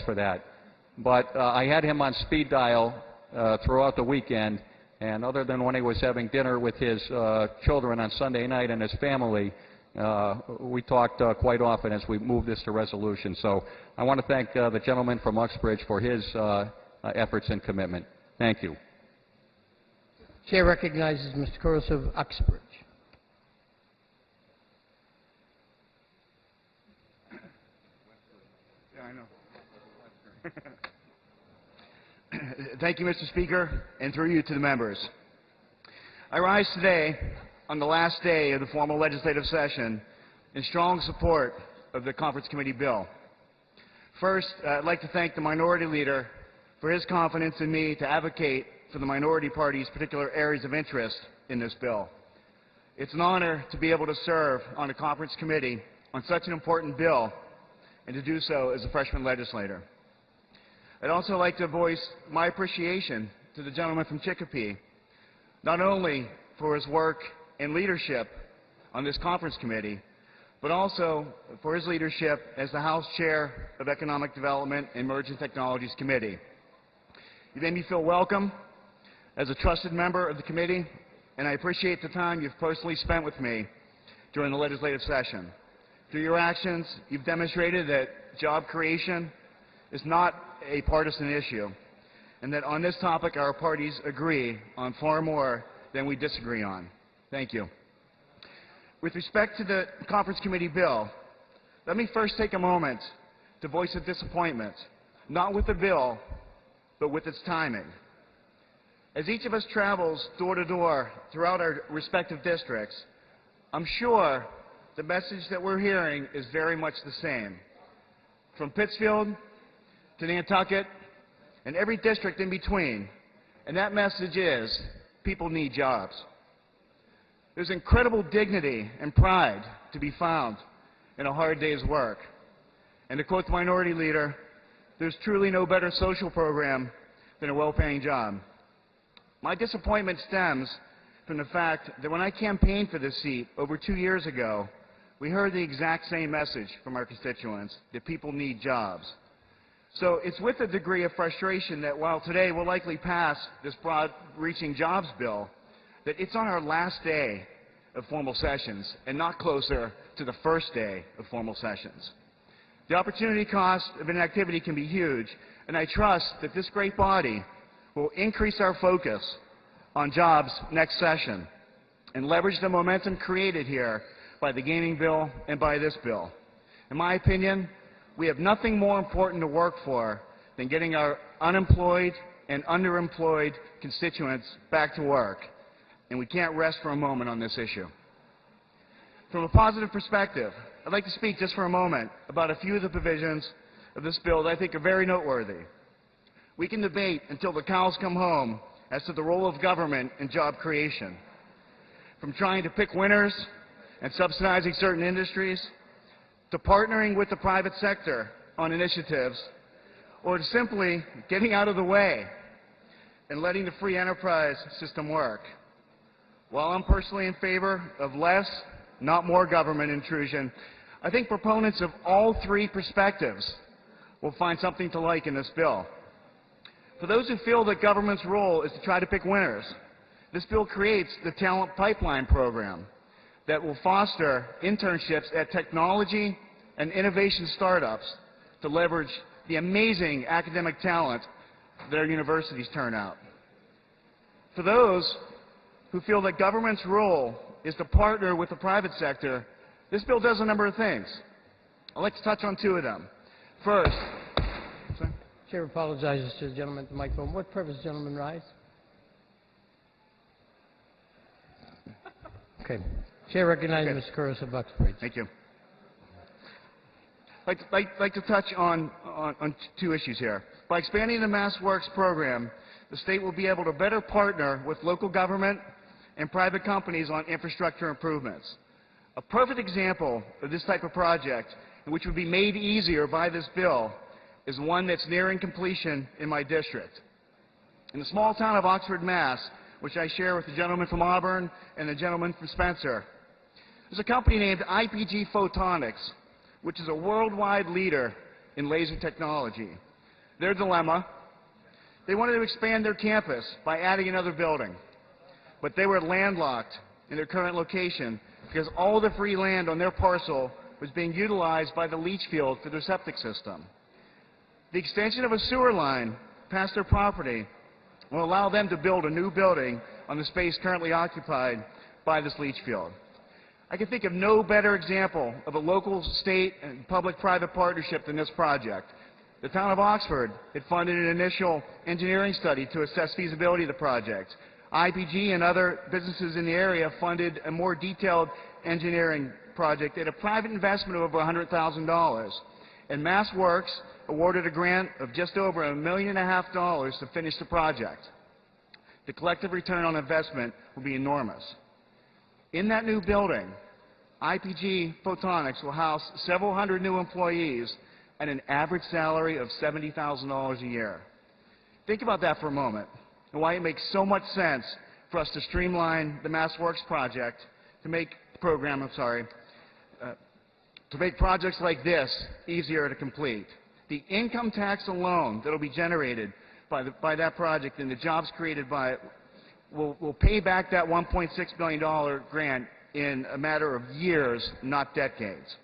for that. But I had him on speed dial throughout the weekend, and other than when he was having dinner with his children on Sunday night and his family, we talked quite often as we moved this to resolution. So I want to thank the gentleman from Uxbridge for his efforts and commitment. Thank you. Chair recognizes Mr. Couros of Uxbridge. Yeah, I know. Thank you, Mr. Speaker, and through you to the members. I rise today on the last day of the formal legislative session in strong support of the Conference Committee bill. First, I'd like to thank the Minority Leader for his confidence in me to advocate for the minority party's particular areas of interest in this bill. It's an honor to be able to serve on a conference committee on such an important bill and to do so as a freshman legislator. I'd also like to voice my appreciation to the gentleman from Chicopee, not only for his work and leadership on this conference committee, but also for his leadership as the House Chair of Economic Development and Emerging Technologies Committee. You made me feel welcome as a trusted member of the committee, and I appreciate the time you've personally spent with me during the legislative session. Through your actions, you've demonstrated that job creation is not a partisan issue, and that on this topic our parties agree on far more than we disagree on. Thank you. With respect to the Conference Committee bill, let me first take a moment to voice a disappointment, not with the bill, but with its timing. As each of us travels door to door throughout our respective districts, I'm sure the message that we're hearing is very much the same. From Pittsfield to Nantucket and every district in between, and that message is people need jobs. There's incredible dignity and pride to be found in a hard day's work. And to quote the Minority Leader, there's truly no better social program than a well-paying job. My disappointment stems from the fact that when I campaigned for this seat over 2 years ago, we heard the exact same message from our constituents, that people need jobs. So it's with a degree of frustration that while today we'll likely pass this broad-reaching jobs bill, that it's on our last day of formal sessions and not closer to the first day of formal sessions. The opportunity cost of inactivity can be huge, and I trust that this great body will increase our focus on jobs next session and leverage the momentum created here by the gaming bill and by this bill. In my opinion, we have nothing more important to work for than getting our unemployed and underemployed constituents back to work, and we can't rest for a moment on this issue. From a positive perspective, I'd like to speak just for a moment about a few of the provisions of this bill that I think are very noteworthy. We can debate until the cows come home as to the role of government in job creation. From trying to pick winners and subsidizing certain industries, to partnering with the private sector on initiatives, or to simply getting out of the way and letting the free enterprise system work. While I'm personally in favor of less, not more government intrusion, I think proponents of all three perspectives will find something to like in this bill. For those who feel that government's role is to try to pick winners, this bill creates the Talent Pipeline program that will foster internships at technology and innovation startups to leverage the amazing academic talent that our universities turn out. For those who feel that government's role is to partner with the private sector, this bill does a number of things. I'd like to touch on two of them. First, Chair apologizes to the gentleman at the microphone. What purpose, gentleman, rise? Okay. Chair recognizes Mr. Couros of Uxbridge. Thank you. I'd like to touch on two issues here. By expanding the MassWorks program, the state will be able to better partner with local government and private companies on infrastructure improvements. A perfect example of this type of project, and which would be made easier by this bill, is one that's nearing completion in my district. In the small town of Oxford, Mass., which I share with the gentleman from Auburn and the gentleman from Spencer, there's a company named IPG Photonics, which is a worldwide leader in laser technology. Their dilemma: they wanted to expand their campus by adding another building, but they were landlocked in their current location because all the free land on their parcel was being utilized by the leach field for their septic system. The extension of a sewer line past their property will allow them to build a new building on the space currently occupied by this leach field. I can think of no better example of a local, state, and public-private partnership than this project. The town of Oxford had funded an initial engineering study to assess feasibility of the project. IPG and other businesses in the area funded a more detailed engineering project at a private investment of over $100,000. And MassWorks awarded a grant of just over $1.5 million to finish the project. The collective return on investment will be enormous. In that new building, IPG Photonics will house several hundred new employees at an average salary of $70,000 a year. Think about that for a moment, and why it makes so much sense for us to streamline the MassWorks project to make projects like this easier to complete. The income tax alone that will be generated by that project and the jobs created by it will pay back that $1.6 billion grant in a matter of years, not decades.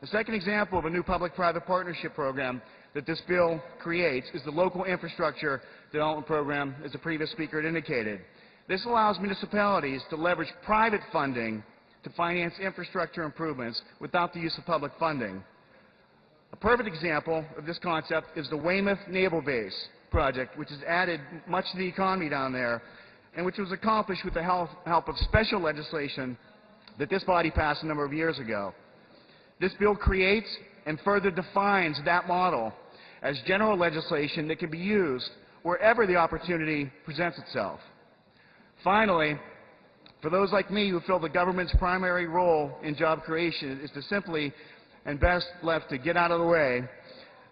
A second example of a new public-private partnership program that this bill creates is the Local Infrastructure Development Program, as the previous speaker had indicated. This allows municipalities to leverage private funding to finance infrastructure improvements without the use of public funding. A perfect example of this concept is the Weymouth Naval Base project, which has added much to the economy down there, and which was accomplished with the help of special legislation that this body passed a number of years ago. This bill creates and further defines that model as general legislation that can be used wherever the opportunity presents itself. Finally, for those like me who feel the government's primary role in job creation is to simply and best left to get out of the way,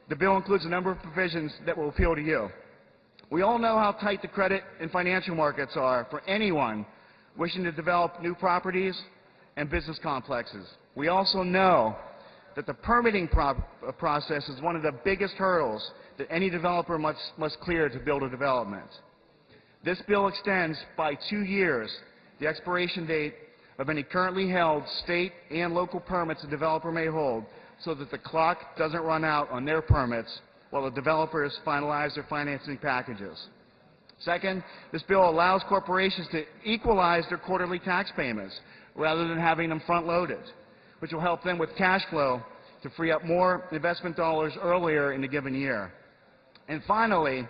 the bill includes a number of provisions that will appeal to you. We all know how tight the credit and financial markets are for anyone wishing to develop new properties and business complexes. We also know that the permitting process is one of the biggest hurdles that any developer must clear to build a development. This bill extends by 2 years the expiration date of any currently held state and local permits a developer may hold, so that the clock doesn't run out on their permits while the developers finalize their financing packages. Second, this bill allows corporations to equalize their quarterly tax payments rather than having them front-loaded, which will help them with cash flow to free up more investment dollars earlier in a given year. And finally,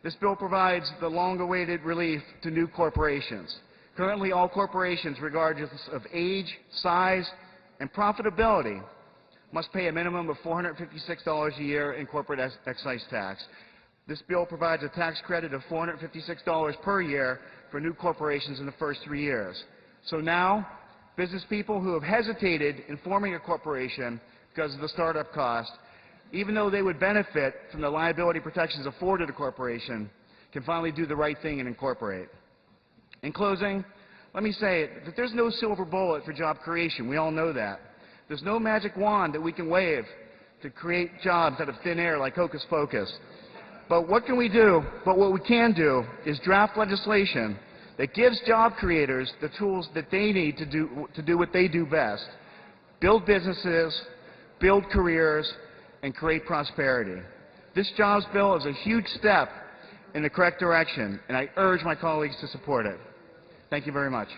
this bill provides the long-awaited relief to new corporations. Currently, all corporations, regardless of age, size, and profitability, must pay a minimum of $456 a year in corporate excise tax. This bill provides a tax credit of $456 per year for new corporations in the first 3 years. So now, business people who have hesitated in forming a corporation because of the startup cost, even though they would benefit from the liability protections afforded a corporation, can finally do the right thing and incorporate. In closing, let me say that there's no silver bullet for job creation. We all know that. There's no magic wand that we can wave to create jobs out of thin air like hocus pocus. But what can we do? But what we can do is draft legislation that gives job creators the tools that they need to do what they do best: build businesses, build careers, and create prosperity. This jobs bill is a huge step in the correct direction, and I urge my colleagues to support it. Thank you very much.